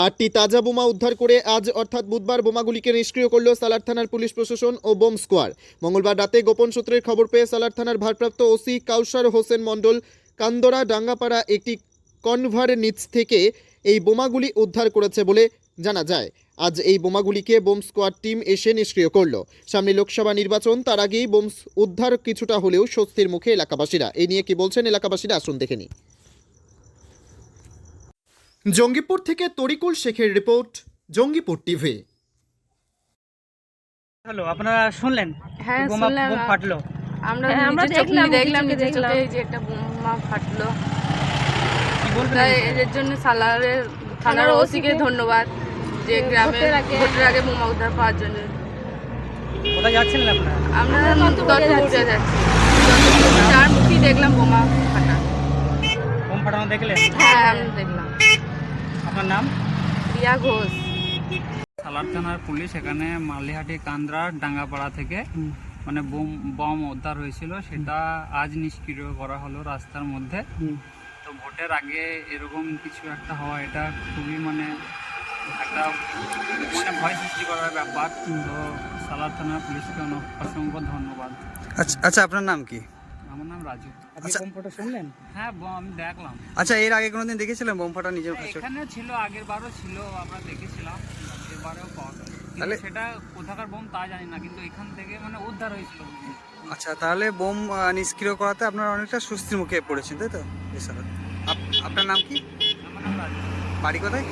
আটটি তাজা বোমা উদ্ধার করে আজ অর্থাৎ বুধবার বোমাগুলিকে নিষ্ক্রিয় করল সালার থানার পুলিশ প্রশাসন ও বোম স্কোয়াড। মঙ্গলবার রাতে গোপন সূত্রের খবর পেয়ে সালার থানার ভারপ্রাপ্ত ওসি কাউসার হোসেন মণ্ডল কান্দরা ডাঙ্গাপাড়া একটি কনভার নিচ থেকে এই বোমাগুলি উদ্ধার করেছে বলে জানা যায়। আজ এই বোমাগুলিকে বোম স্কোয়াড টিম এসে নিষ্ক্রিয় করল। সামনে লোকসভা নির্বাচন, তার আগেই বোম উদ্ধার কিছুটা হলেও স্বস্তির মুখে এলাকাবাসীরা। এই নিয়ে কি বলছেন এলাকাবাসীরা আসুন দেখে নিই। জঙ্গিপুর থেকে তরিকুল শেখের রিপোর্ট, জঙ্গিপুর টিভি। হ্যালো, আপনারা শুনলেন? হ্যাঁ, বোম শুনলাম। ফাটলো। আমরা দেখলাম নিজের চোখে যে একটা বোমা ফাটলো। কি বলবেন? তাই এর জন্য থানার ওসিকে ধন্যবাদ যে গ্রামে ভোটের আগে বোমা উদ্ধার পাওয়ার জন্য। কোথায় যাচ্ছিলেন আপনারা? আমরা দত্তপুরে যাচ্ছি। চার মুখী দেখলাম বোমা ফাটা। বোম ফাটানো দেখলেন? হ্যাঁ, আমি দেখলাম। আপনার নাম? রিয়া ঘোষ। সালার থানার পুলিশ এখানে মালিহাটি কান্দ্রা ডাঙ্গাপাড়া থেকে মানে বম উদ্ধার হয়েছিল, সেটা আজ নিষ্ক্রিয় করা হলো রাস্তার মধ্যে। তো ভোটের আগে এরকম কিছু একটা হওয়া, এটা খুবই মানে একটা ভয় সৃষ্টি করার ব্যাপার। তো সালার থানার পুলিশকে অসংখ্য ধন্যবাদ। আচ্ছা, আপনার নাম কি? আমার নাম রাজু। আপনি বোম ফাটা শুনলেন? হ্যাঁ, আমি দেখলাম। আচ্ছা, এর আগে কোনোদিন দেখেছিলেন বোম ফাটা নিজের কাছে? এখানে ছিল, আগের বারও ছিল, আমরা দেখেছিলাম, এবারেও পাওয়া গেল। তাহলে সেটা কোথাকার বোম তা জানি না, কিন্তু এখান থেকে মানে উদ্ধার হয়েছিল। আচ্ছা, তাহলে বোম নিষ্ক্রিয় করাতে আপনারা অনেকটা স্বস্তির মুখে পড়েছেন, তাই তো? আপনার নাম কি? আমার নাম রাজু। বাড়ি কোথায়?